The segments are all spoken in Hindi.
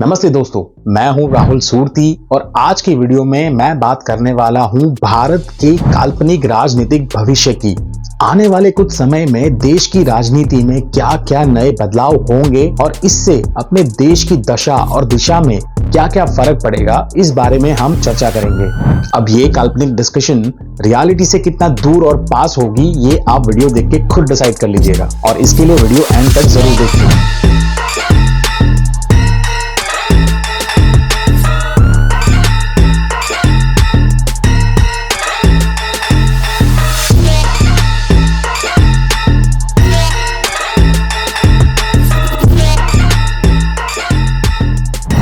नमस्ते दोस्तों, मैं हूं राहुल सूरती और आज की वीडियो में मैं बात करने वाला हूं भारत के काल्पनिक राजनीतिक भविष्य की। आने वाले कुछ समय में देश की राजनीति में क्या क्या नए बदलाव होंगे और इससे अपने देश की दशा और दिशा में क्या क्या फर्क पड़ेगा, इस बारे में हम चर्चा करेंगे। अब ये काल्पनिक डिस्कशन रियलिटी से कितना दूर और पास होगी, ये आप वीडियो देख के खुद डिसाइड कर लीजिएगा और इसके लिए वीडियो एंड तक जरूर देखिए।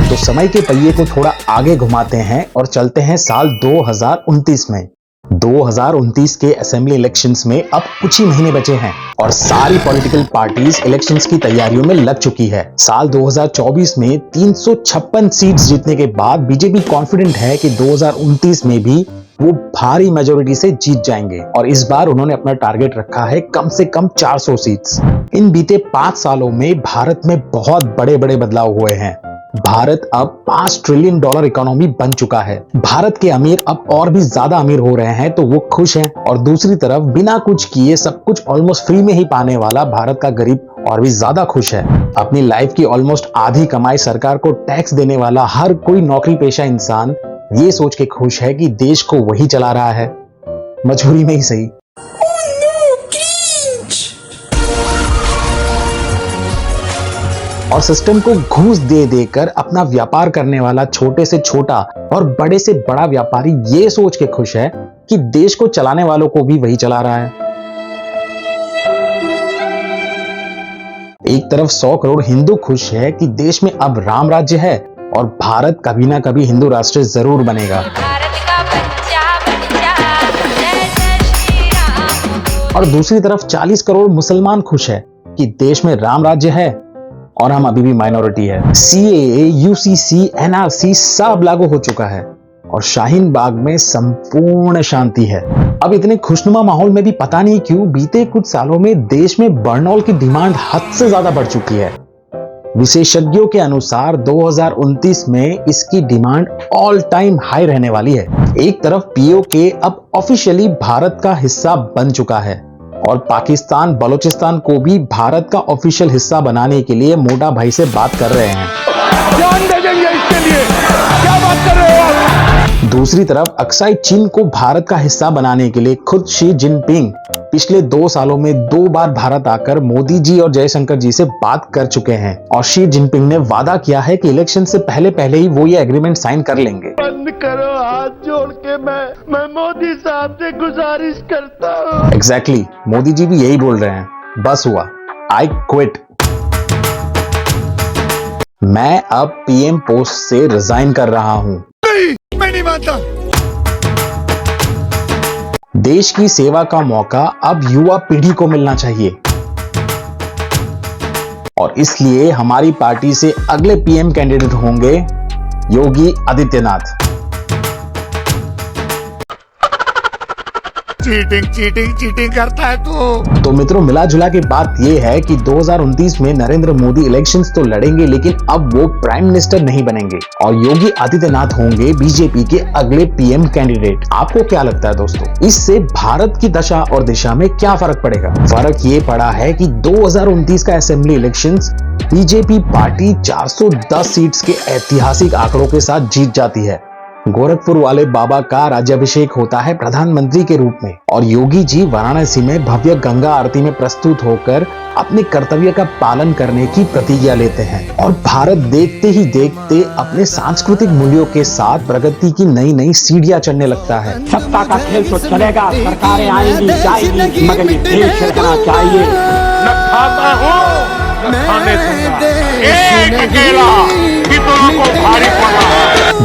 तो समय के पहिए को थोड़ा आगे घुमाते हैं और चलते हैं साल 2029 में। 2029 के असेंबली इलेक्शंस में अब कुछ ही महीने बचे हैं और सारी पॉलिटिकल पार्टीज इलेक्शंस की तैयारियों में लग चुकी है। साल 2024 में 356 सीट्स जीतने के बाद बीजेपी कॉन्फिडेंट है कि 2029 में भी वो भारी मेजोरिटी से जीत जाएंगे और इस बार उन्होंने अपना टारगेट रखा है कम से कम 400 सीट्स। इन बीते 5 सालों में भारत में बहुत बड़े बड़े बदलाव हुए हैं। भारत अब $5 ट्रिलियन इकोनॉमी बन चुका है। भारत के अमीर अब और भी ज्यादा अमीर हो रहे हैं तो वो खुश हैं, और दूसरी तरफ बिना कुछ किए सब कुछ ऑलमोस्ट फ्री में ही पाने वाला भारत का गरीब और भी ज्यादा खुश है। अपनी लाइफ की ऑलमोस्ट आधी कमाई सरकार को टैक्स देने वाला हर कोई नौकरी पेशा इंसान ये सोच के खुश है कि देश को वही चला रहा है, मजबूरी में ही सही। और सिस्टम को घूस दे देकर अपना व्यापार करने वाला छोटे से छोटा और बड़े से बड़ा व्यापारी ये सोच के खुश है कि देश को चलाने वालों को भी वही चला रहा है। एक तरफ 100 करोड़ हिंदू खुश है कि देश में अब राम राज्य है और भारत कभी ना कभी हिंदू राष्ट्र जरूर बनेगा, और दूसरी तरफ 40 करोड़ मुसलमान खुश है कि देश में राम राज्य है और हम अभी भी माइनॉरिटी है। CAA, UCC, NRC सब लागू हो चुका है और शाहीन बाग में संपूर्ण शांति है। अब इतने खुशनुमा माहौल में भी पता नहीं क्यों बीते कुछ सालों में देश में बर्नऑल की डिमांड हद से ज्यादा बढ़ चुकी है। विशेषज्ञों के अनुसार 2029 में इसकी डिमांड ऑल टाइम हाई रहने वाली है। एक तरफ POK अब ऑफिशियली भारत का हिस्सा बन चुका है और पाकिस्तान बलूचिस्तान को भी भारत का ऑफिशियल हिस्सा बनाने के लिए मोटा भाई से बात कर रहे हैं। जान दे देंगे इसके लिए, क्या बात कर रहे हो आप? दूसरी तरफ अक्साई चीन को भारत का हिस्सा बनाने के लिए खुद शी जिनपिंग पिछले 2 सालों में 2 बार भारत आकर मोदी जी और जयशंकर जी से बात कर चुके हैं और शी जिनपिंग ने वादा किया है कि इलेक्शन से पहले ही वो ये एग्रीमेंट साइन कर लेंगे। बंद करो, हाथ जोड़ के मैं मोदी साहब से गुजारिश करता हूँ। एग्जैक्टली, मोदी जी भी यही बोल रहे हैं। बस हुआ, आई क्विट। मैं अब PM पोस्ट से रिजाइन कर रहा हूं। मैं नहीं मानता। देश की सेवा का मौका अब युवा पीढ़ी को मिलना चाहिए और इसलिए हमारी पार्टी से अगले PM कैंडिडेट होंगे योगी आदित्यनाथ। चीटिंग करता है तू। तो मित्रों, मिला जुला के बात यह है कि 2029 में नरेंद्र मोदी इलेक्शंस तो लड़ेंगे लेकिन अब वो प्राइम मिनिस्टर नहीं बनेंगे और योगी आदित्यनाथ होंगे बीजेपी के अगले PM कैंडिडेट। आपको क्या लगता है दोस्तों, इससे भारत की दशा और दिशा में क्या फर्क पड़ेगा? फर्क ये पड़ा है कि 2029 का assembly elections BJP party 410 seats के ऐतिहासिक आंकड़ों के साथ जीत जाती है। गोरखपुर वाले बाबा का राज्याभिषेक होता है प्रधानमंत्री के रूप में और योगी जी वाराणसी में भव्य गंगा आरती में प्रस्तुत होकर अपने कर्तव्य का पालन करने की प्रतिज्ञा लेते हैं और भारत देखते ही देखते अपने सांस्कृतिक मूल्यों के साथ प्रगति की नई नई सीढ़ियां चढ़ने लगता है। सत्ता का खेल तो चलेगा, सरकारें आएंगी जाएंगी, मगर ये देश चलना चाहिए। न खाता हूँ न खाने दूंगा, एक अकेला कितनों को भारी पड़ा।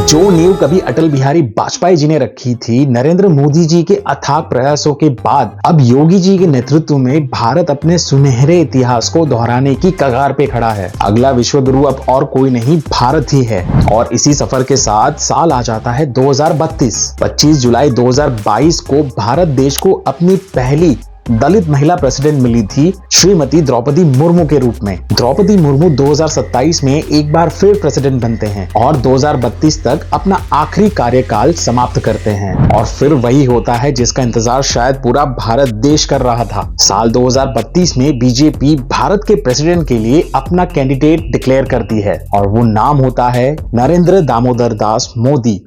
जो नींव कभी अटल बिहारी वाजपेयी जी ने रखी थी, नरेंद्र मोदी जी के अथाक प्रयासों के बाद अब योगी जी के नेतृत्व में भारत अपने सुनहरे इतिहास को दोहराने की कगार पे खड़ा है। अगला विश्व गुरु अब और कोई नहीं, भारत ही है और इसी सफर के साथ साल आ जाता है 2032। 25 जुलाई 2022 को भारत देश को अपनी पहली दलित महिला प्रेसिडेंट मिली थी श्रीमती द्रौपदी मुर्मू के रूप में। द्रौपदी मुर्मू 2027 में एक बार फिर प्रेसिडेंट बनते हैं और 2032 तक अपना आखिरी कार्यकाल समाप्त करते हैं। और फिर वही होता है जिसका इंतजार शायद पूरा भारत देश कर रहा था। साल 2032 में बीजेपी भारत के प्रेसिडेंट के लिए अपना कैंडिडेट डिक्लेयर करती है और वो नाम होता है नरेंद्र दामोदर दास मोदी।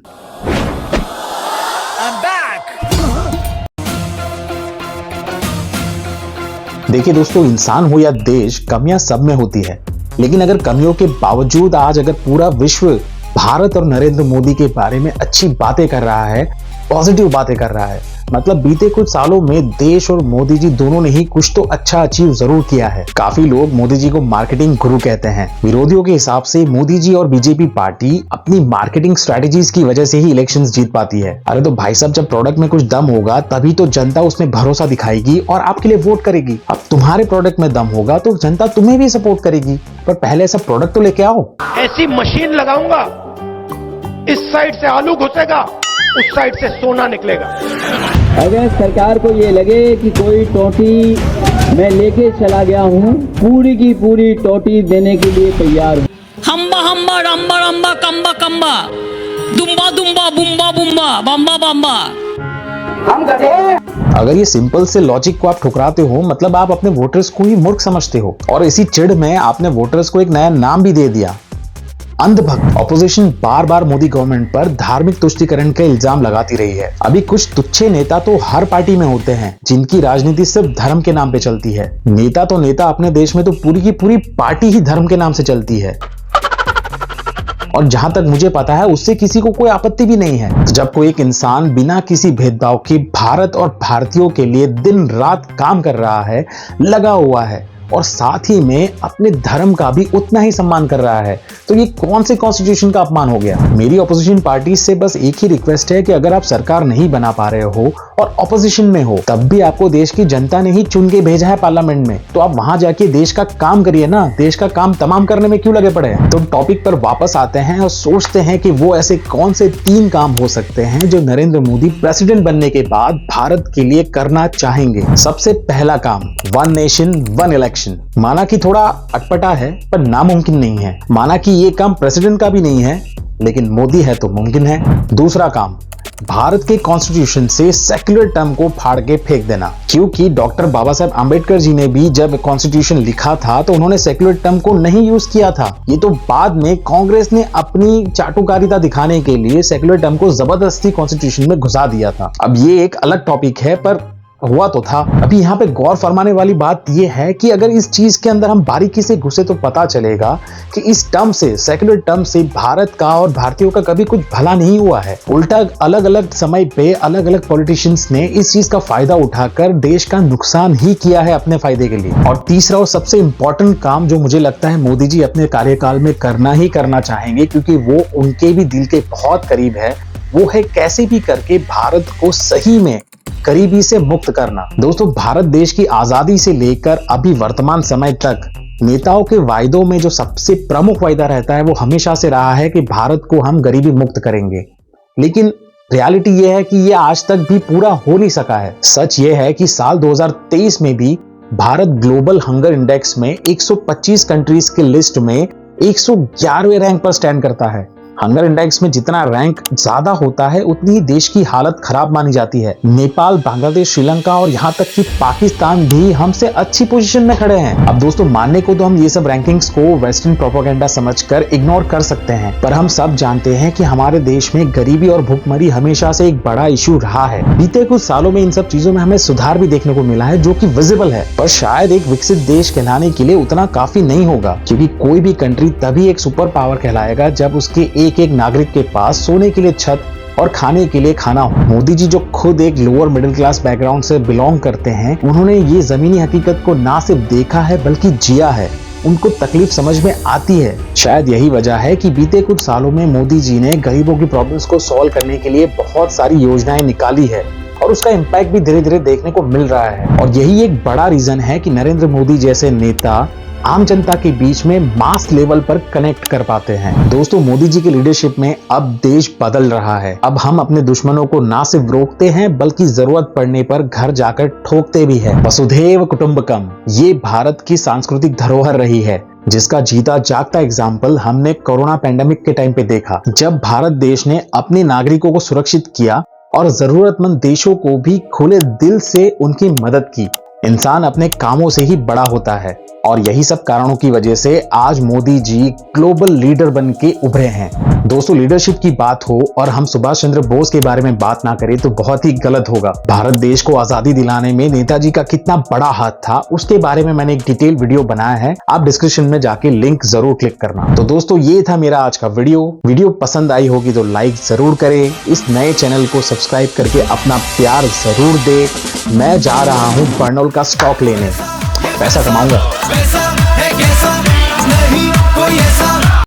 देखिए दोस्तों, इंसान हो या देश, कमियां सब में होती है, लेकिन अगर कमियों के बावजूद आज अगर पूरा विश्व भारत और नरेंद्र मोदी के बारे में अच्छी बातें कर रहा है, पॉजिटिव बातें कर रहा है, मतलब बीते कुछ सालों में देश और मोदी जी दोनों ने ही कुछ तो अच्छा अचीव जरूर किया है। काफी लोग मोदी जी को मार्केटिंग गुरु कहते हैं। विरोधियों के हिसाब से मोदी जी और बीजेपी पार्टी अपनी मार्केटिंग स्ट्रेटेजीज की वजह से ही इलेक्शंस जीत पाती है। अरे तो भाई साहब, जब प्रोडक्ट में कुछ दम होगा तभी तो जनता उसमें भरोसा दिखाएगी और आपके लिए वोट करेगी। अब तुम्हारे प्रोडक्ट में दम होगा तो जनता तुम्हें भी सपोर्ट करेगी, पर पहले ऐसा प्रोडक्ट तो लेके आओ। ऐसी मशीन लगाऊंगा, इस साइड से आलू घुसेगा, उस साइड से सोना निकलेगा। अगर सरकार को ये लगे कि कोई टोटी मैं लेके चला गया हूँ, पूरी की पूरी टोटी देने के लिए तैयार हूँ। हम्बा हम्बा रम्बा रम्बा कम्बा कम्बा दुम्बा दुम्बा बुम्बा बुम्बा बम्बा बम्बा। अगर ये सिंपल से लॉजिक को आप ठुकराते हो, मतलब आप अपने वोटर्स को ही मूर्ख समझते हो और इसी चिढ़ में आपने वोटर्स को एक नया नाम भी दे दिया, अंधभक्त। ऑपोजिशन बार बार मोदी गवर्नमेंट पर धार्मिक तुष्टीकरण का इल्जाम लगाती रही है। अभी कुछ तुच्छे नेता तो हर पार्टी में होते हैं जिनकी राजनीति सिर्फ धर्म के नाम पे चलती है। नेता तो नेता, अपने देश में तो पूरी की पूरी पार्टी ही धर्म के नाम से चलती है और जहां तक मुझे पता है उससे किसी को कोई आपत्ति भी नहीं है। तो जब कोई एक इंसान बिना किसी भेदभाव के भारत और भारतीयों के लिए दिन रात काम कर रहा है, लगा हुआ है और साथ ही में अपने धर्म का भी उतना ही सम्मान कर रहा है, तो ये कौन से कॉन्स्टिट्यूशन का अपमान हो गया। मेरी ऑपोजिशन पार्टी से बस एक ही रिक्वेस्ट है कि अगर आप सरकार नहीं बना पा रहे हो और ऑपोजिशन में हो, तब भी आपको देश की जनता ने ही चुन के भेजा है पार्लियामेंट में, तो आप वहां जाके देश का काम करिए ना। देश का काम तमाम करने में क्यों लगे पड़े हैं। तो टॉपिक पर वापस आते हैं और सोचते हैं कि वो ऐसे कौन से 3 काम हो सकते हैं जो नरेंद्र मोदी प्रेसिडेंट बनने के बाद भारत के लिए करना चाहेंगे। सबसे पहला काम, 1 नेशन 1 इलेक्शन। माना कि थोड़ा अटपटा है पर नामुमकिन नहीं है। माना कि ये काम प्रेसिडेंट का भी नहीं है, लेकिन मोदी है तो मुमकिन है। दूसरा काम, भारत के कॉन्स्टिट्यूशन से सेक्युलर टर्म को फाड़ के फेंक देना, क्योंकि डॉक्टर बाबा साहब आम्बेडकर जी ने भी जब कॉन्स्टिट्यूशन लिखा था तो उन्होंने सेक्युलर टर्म को नहीं यूज किया था। ये तो बाद में कांग्रेस ने अपनी चाटुकारिता दिखाने के लिए सेक्युलर टर्म को जबरदस्ती कॉन्स्टिट्यूशन में घुसा दिया था। अब ये एक अलग टॉपिक है, पर हुआ तो था। अभी यहाँ पे गौर फरमाने वाली बात यह है कि अगर इस चीज के अंदर हम बारीकी से घुसे तो पता चलेगा कि इस टर्म से, सेक्युलर टर्म से भारत का और भारतीयों का कभी कुछ भला नहीं हुआ है। उल्टा अलग अलग समय पे अलग अलग पॉलिटिशियंस ने इस चीज का फायदा उठाकर देश का नुकसान ही किया है अपने फायदे के लिए। और तीसरा और सबसे इंपॉर्टेंट काम जो मुझे लगता है मोदी जी अपने कार्यकाल में करना ही करना चाहेंगे, क्योंकि वो उनके भी दिल के बहुत करीब है, वो है कैसे भी करके भारत को सही में गरीबी से मुक्त करना। दोस्तों, भारत देश की आजादी से लेकर अभी वर्तमान समय तक नेताओं के वायदों में जो सबसे प्रमुख वायदा रहता है वो हमेशा से रहा है कि भारत को हम गरीबी मुक्त करेंगे। लेकिन रियलिटी ये है कि ये आज तक भी पूरा हो नहीं सका है। सच ये है कि साल 2023 में भी भारत ग्लोबल हंगर इंडेक्स में 125 कंट्रीज के लिस्ट में 111वें रैंक पर स्टैंड करता है। हंगर इंडेक्स में जितना रैंक ज्यादा होता है उतनी ही देश की हालत खराब मानी जाती है। नेपाल, बांग्लादेश, श्रीलंका और यहाँ तक कि पाकिस्तान भी हमसे अच्छी पोजीशन में खड़े हैं। अब दोस्तों, मानने को तो हम ये सब रैंकिंग्स को वेस्टर्न प्रोपेगेंडा समझकर इग्नोर कर सकते हैं, पर हम सब जानते हैं कि हमारे देश में गरीबी और भूखमरी हमेशा से एक बड़ा इशू रहा है। बीते कुछ सालों में इन सब चीजों में हमें सुधार भी देखने को मिला है जो कि विजिबल है, पर शायद एक विकसित देश कहलाने के लिए उतना काफी नहीं होगा, क्योंकि कोई भी कंट्री तभी एक सुपर पावर कहलाएगा जब उसके एक नागरिक के पास सोने के लिए छत और खाने के लिए खाना हो। मोदी जी जो खुद एक लोअर मिडिल क्लास बैकग्राउंड से बिलोंग करते हैं, उन्होंने ये जमीनी हकीकत को ना सिर्फ देखा है बल्कि जिया है। उनको तकलीफ समझ में आती है। शायद यही वजह है कि बीते कुछ सालों में मोदी जी ने गरीबों की प्रॉब्लम्स को सॉल्व करने के लिए बहुत सारी योजनाएं निकाली है और उसका इम्पैक्ट भी धीरे धीरे देखने को मिल रहा है। और यही एक बड़ा रीजन है कि नरेंद्र मोदी जैसे नेता आम जनता के बीच में मास लेवल पर कनेक्ट कर पाते हैं। दोस्तों, मोदी जी की लीडरशिप में अब देश बदल रहा है। अब हम अपने दुश्मनों को ना सिर्फ रोकते हैं बल्कि जरूरत पड़ने पर घर जाकर ठोकते भी हैं। वसुधैव कुटुंबकम ये भारत की सांस्कृतिक धरोहर रही है, जिसका जीता जागता एग्जाम्पल हमने कोरोना पैंडेमिक के टाइम पे देखा, जब भारत देश ने अपने नागरिकों को सुरक्षित किया और जरूरतमंद देशों को भी खुले दिल से उनकी मदद की। इंसान अपने कामों से ही बड़ा होता है और यही सब कारणों की वजह से आज मोदी जी ग्लोबल लीडर बन के उभरे हैं। दोस्तों, लीडरशिप की बात हो और हम सुभाष चंद्र बोस के बारे में बात ना करें तो बहुत ही गलत होगा। भारत देश को आजादी दिलाने में नेताजी का कितना बड़ा हाथ था, उसके बारे में मैंने एक डिटेल वीडियो बनाया है, आप डिस्क्रिप्शन में जाके लिंक जरूर क्लिक करना। तो दोस्तों, ये था मेरा आज का वीडियो पसंद आई होगी तो लाइक जरूर करें, इस नए चैनल को सब्सक्राइब करके अपना प्यार जरूर दे। मैं जा रहा हूं बर्नौल का स्टॉक लेने, पैसा कमाऊंगा। वैसा है कैसा नहीं कोई ऐसा